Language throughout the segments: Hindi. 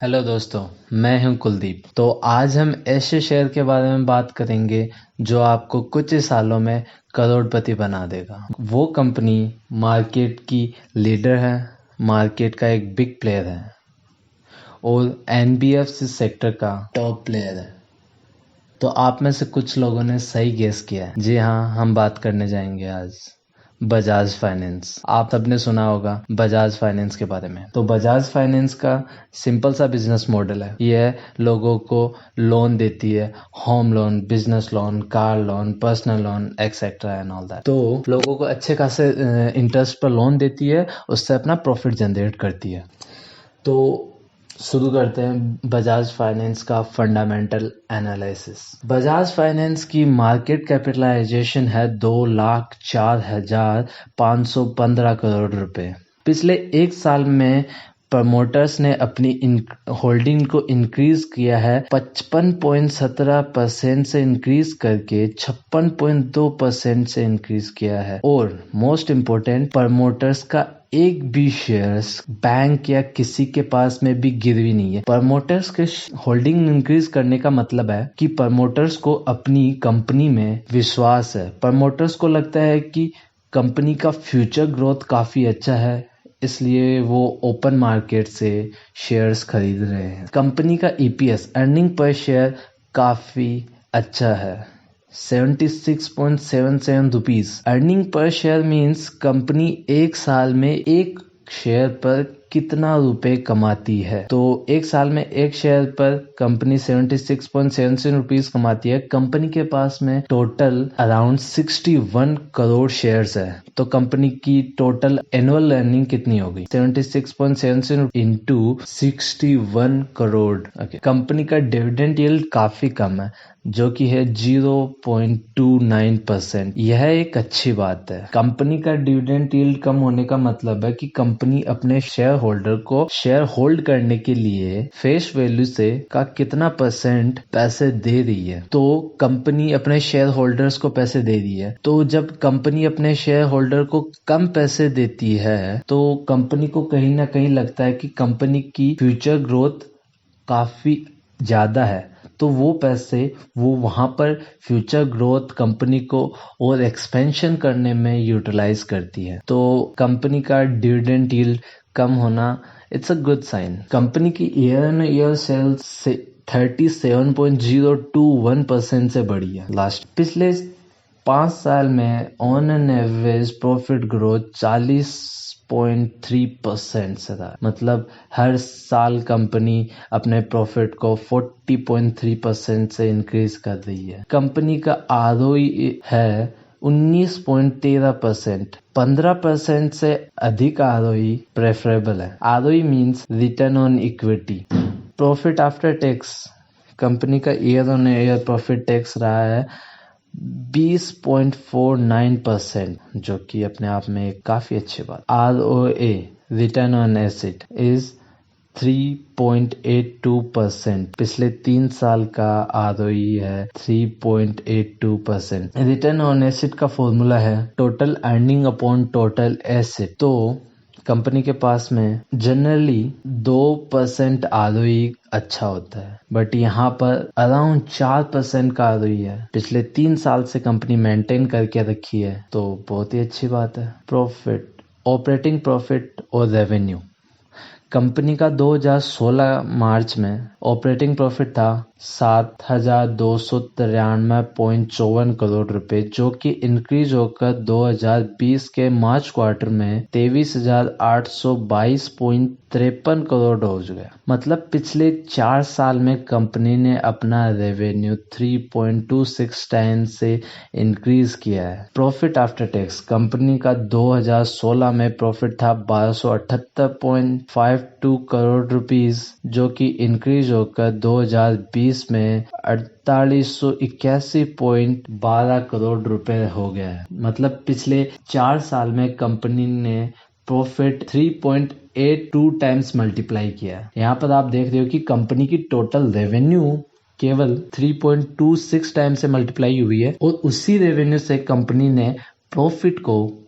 हेलो दोस्तों, मैं हूं कुलदीप। तो आज हम ऐसे शेयर के बारे में बात करेंगे जो आपको कुछ ही सालों में करोड़पति बना देगा। वो कंपनी मार्केट की लीडर है, मार्केट का एक बिग प्लेयर है और एनबीएफसी सेक्टर का टॉप प्लेयर है। तो आप में से कुछ लोगों ने सही गेस किया है। जी हाँ, हम बात करने जाएंगे आज बजाज फाइनेंस। आप सबने सुना होगा बजाज फाइनेंस के बारे में। तो बजाज फाइनेंस का सिंपल सा बिजनेस मॉडल है। यह लोगों को लोन देती है, home loan, business loan, car loan, personal loan etcetera and all that. तो लोगों को अच्छे खासे इंटरेस्ट पर लोन देती है, उससे अपना प्रॉफिट जनरेट करती है। तो शुरू करते हैं बजाज फाइनेंस का फंडामेंटल एनालिसिस। बजाज फाइनेंस की मार्केट कैपिटलाइजेशन है 2,04,515 करोड़ रुपए। पिछले एक साल में प्रमोटर्स ने अपनी होल्डिंग को इंक्रीज किया है 55.17% से इंक्रीज करके 56.2% से इंक्रीज किया है। और मोस्ट इम्पोर्टेंट, प्रमोटर्स का एक भी शेयर्स बैंक या किसी के पास में भी गिरवी नहीं है। प्रमोटर्स के होल्डिंग इंक्रीज करने का मतलब है कि प्रमोटर्स को अपनी कंपनी में विश्वास है। प्रमोटर्स को लगता है कि कंपनी का फ्यूचर ग्रोथ काफी अच्छा है, इसलिए वो ओपन मार्केट से शेयर्स खरीद रहे हैं। कंपनी का ईपीएस, अर्निंग पर शेयर, काफी अच्छा है, 76.77 rupees. Earning per share means company एक साल में एक शेयर पर कितना रुपए कमाती है। तो एक साल में एक शेयर पर कंपनी 76.77 रुपीज कमाती है। कंपनी के पास में टोटल अराउंड 61 करोड़ शेयर्स है। तो कंपनी की टोटल एनुअल अर्निंग कितनी होगी? 76.77 इंटू 61 करोड़। कंपनी का डिविडेंड यील्ड काफी कम है, जो कि है 0.29%। यह एक अच्छी बात है। कंपनी का डिविडेंड यील्ड कम होने का मतलब है कि कंपनी अपने शेयर होल्डर को शेयर होल्ड करने के लिए फेस वैल्यू से का कितना परसेंट पैसे दे रही है। तो कंपनी अपने शेयर होल्डर्स को पैसे दे रही है। तो जब कंपनी अपने शेयर होल्डर को कम पैसे देती है तो कंपनी को कहीं ना कहीं लगता है कि कंपनी की फ्यूचर ग्रोथ काफी ज्यादा है, तो वो पैसे वो वहां पर फ्यूचर ग्रोथ कंपनी को और एक्सपेंशन करने में यूटिलाइज करती है। तो कंपनी का डिविडेंड यील्ड कम होना it's a good sign. Company की ईयर ऑन ईयर सेल्स से 37.021% से बढ़ी है लास्ट। पिछले 5 साल में on an average profit growth 40.3% से था। मतलब हर साल कंपनी अपने प्रॉफिट को 40.3% से इंक्रीज कर रही है। कंपनी का आरओई है 19.13%। 15% से अधिक आरओई प्रेफरेबल है। ROE means return on equity. Profit after tax, company का year on year profit tax रहा है 20.49%, जो कि अपने आप में एक काफी अच्छी बात। ROA, return on asset, is 3.82%। पिछले 3 साल का ROE है 3.82%। रिटर्न ऑन एसेट का फॉर्मूला है total earning upon total asset. तो कंपनी के पास में जनरली 2% ROE अच्छा होता है, बट यहाँ पर अराउंड 4% का ROE है। पिछले 3 साल से कंपनी मेंटेन करके रखी है, तो बहुत ही अच्छी बात है। प्रॉफिट, ऑपरेटिंग प्रॉफिट और रेवेन्यू। कंपनी का 2016 मार्च में ऑपरेटिंग प्रॉफिट था 7,293.54 करोड़ रुपए, जो कि इंक्रीज होकर 2020 के मार्च क्वार्टर में 23,822.53 करोड़ हो गया। मतलब पिछले 4 साल में कंपनी ने अपना रेवेन्यू 3.26 टाइम्स से इंक्रीज किया है। प्रॉफिट आफ्टर टैक्स, कंपनी का 2016 में प्रॉफिट था 1278.52 करोड़ रुपीस, जो कि इंक्रीज होकर 2020 में 4881.12 करोड़ रुपए हो गया है। मतलब पिछले 4 साल में कंपनी ने प्रॉफिट 3.82 टाइम्स मल्टीप्लाई किया है। यहाँ पर आप देख रहे हो कि कंपनी की टोटल रेवेन्यू केवल 3.26 टाइम से मल्टीप्लाई हुई है और उसी रेवेन्यू से कंपनी ने प्रॉफिट को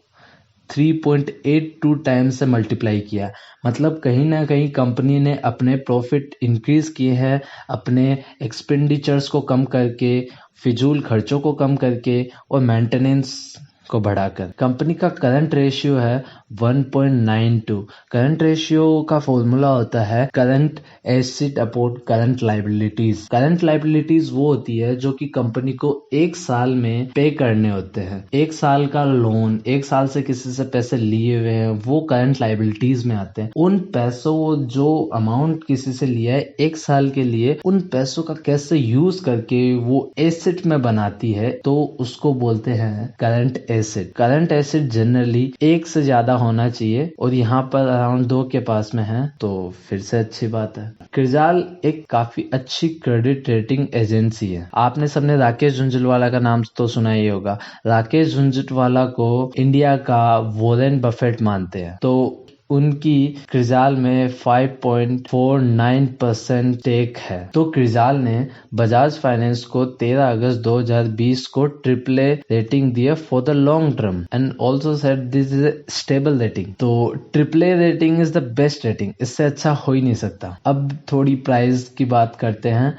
3.82 टाइम्स से मल्टीप्लाई किया। मतलब कहीं ना कहीं कंपनी ने अपने प्रॉफिट इंक्रीज किए हैं, अपने एक्सपेंडिचर्स को कम करके, फिजूल खर्चों को कम करके और मेंटेनेंस को बढ़ाकर। कंपनी का करंट रेशियो है 1.92। करंट रेशियो का फॉर्मूला होता है current asset upon current liabilities. Current liabilities वो होती है जो कि कंपनी को एक साल में पे करने होते हैं। एक साल का लोन, एक साल से किसी से पैसे लिए हुए हैं, वो करंट लाइबिलिटीज में आते हैं। उन पैसों, जो अमाउंट किसी से लिया है एक साल के लिए, उन पैसों का कैसे यूज करके वो एसेट में बनाती है, तो उसको बोलते हैं current asset. Current asset generally एक से ज्यादा होना चाहिए और यहाँ पर अराउंड 2 के पास में है, तो फिर से अच्छी बात है। क्रिजाल एक काफी अच्छी क्रेडिट रेटिंग एजेंसी है। आपने सबने राकेश झुंझुनवाला का नाम तो सुना ही होगा। राकेश झुंझुनवाला को इंडिया का वॉरेन बफेट मानते हैं, तो उनकी क्रिजाल में 5.49% टेक है। तो क्रिजाल ने बजाज फाइनेंस को 13 अगस्त 2020 को ट्रिपल ए रेटिंग दी है for the long term and also said this is a stable rating. तो triple A rating is the best rating, इससे अच्छा हो ही नहीं सकता। अब थोड़ी प्राइस की बात करते हैं।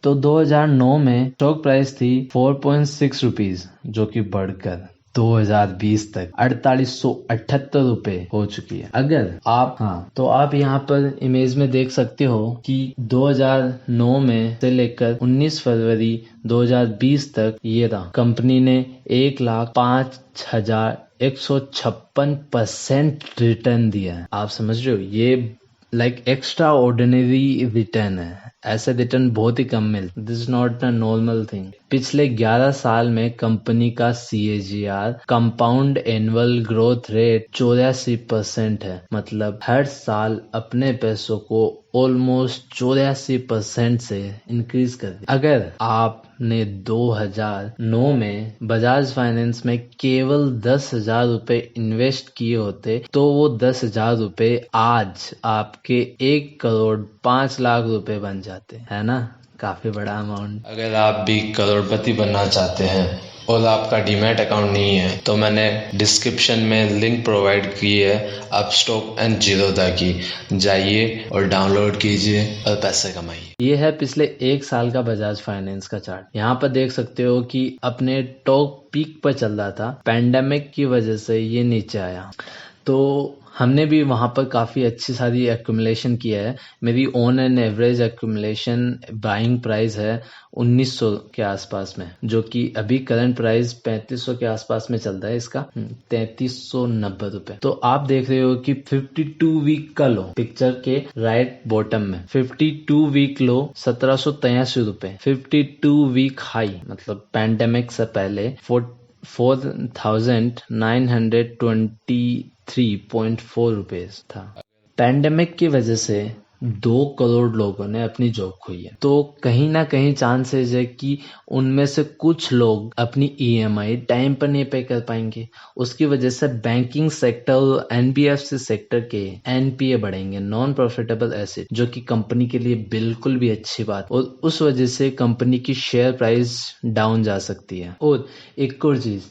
तो 2009 में स्टॉक प्राइस थी 4.6 रुपीज, जो कि बढ़कर 2020 तक 4878 रुपए हो चुकी है। अगर आप तो आप यहाँ पर इमेज में देख सकते हो कि 2009 में से लेकर 19 फरवरी 2020 तक ये रहा, कंपनी ने 1,05,156% रिटर्न दिया है। आप समझ रहे हो, ये लाइक एक्स्ट्रा ऑर्डिनरी रिटर्न है। ऐसे रिटर्न बहुत ही कम मिलते, this is not a normal thing. पिछले 11 साल में कंपनी का CAGR compound annual growth rate 84% है। मतलब हर साल अपने पैसों को ऑलमोस्ट 84% से इंक्रीज कर दिया। अगर आपने 2009 में बजाज फाइनेंस में केवल 10,000 रुपए इन्वेस्ट किए होते, तो वो 10,000 रुपए आज आपके 1,05,00,000 रुपए बन जाते, है ना? काफी बड़ा अमाउंट। अगर आप भी करोड़पति बनना चाहते हैं और आपका डीमैट अकाउंट नहीं है, तो मैंने डिस्क्रिप्शन में लिंक प्रोवाइड की है अपस्टॉक एंड जीरोधा की, जाइए और डाउनलोड कीजिए और पैसे कमाइए। ये है पिछले एक साल का बजाज फाइनेंस का चार्ट। यहाँ पर देख सकते हो कि अपने टॉप पीक पर चल रहा था, पैंडेमिक की वजह से ये नीचे आया। तो हमने भी वहाँ पर काफ़ी अच्छी सारी एक्यूमुलेशन किया है। मेरी on and average accumulation buying price है 1900 के आसपास में, जो कि अभी करंट प्राइस 3500 के आसपास में चल रहा है इसका, 3390 रुपए। तो आप देख रहे हो कि 52 वीक का लो, पिक्चर के राइट बॉटम में 52 वीक लो 1783 रुपए, 52 वीक हाई मतलब पैंडेमिक से पहले 4,923.4 रुपीज था। पैंडेमिक की वजह से 2 करोड़ लोगों ने अपनी जॉब खोई है। तो कहीं ना कहीं चांसेस है कि उनमें से कुछ लोग अपनी EMI टाइम पर नहीं पे कर पाएंगे। उसकी वजह से बैंकिंग सेक्टर और NBFC सेक्टर के NPA बढ़ेंगे, नॉन प्रॉफिटेबल एसेट, जो कि कंपनी के लिए बिल्कुल भी अच्छी बात, और उस वजह से कंपनी की शेयर प्राइस डाउन जा सकती है। और एक और चीज,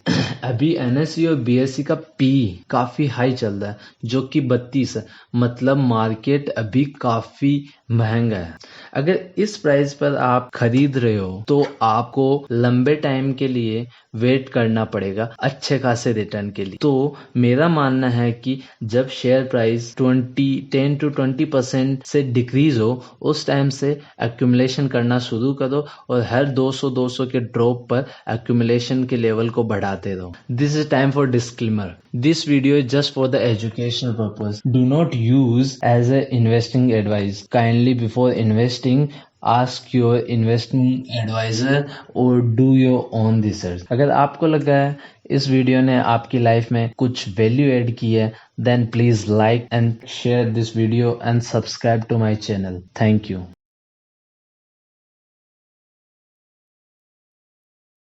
अभी NSE और BSE का PE काफी हाई चल रहा है, जो कि 32 है। मतलब मार्केट अभी काफी महंगा है। अगर इस प्राइस पर आप खरीद रहे हो तो आपको लंबे टाइम के लिए वेट करना पड़ेगा अच्छे खासे रिटर्न के लिए। तो मेरा मानना है कि जब शेयर प्राइस 10 to 20% से डिक्रीज हो, उस टाइम से एक्यूमुलेशन करना शुरू करो और हर 200 के ड्रॉप पर एक्यूमुलेशन के लेवल को बढ़ाते रहो। This is time for disclaimer. This video is just for the educational purpose, do not use as a investing advice. Kindly before investing ask your investing advisor or do your own research। अगर आपको लगा है इस वीडियो ने आपकी लाइफ में कुछ वैल्यू ऐड की है, then please like and share this video and subscribe to my channel। Thank you।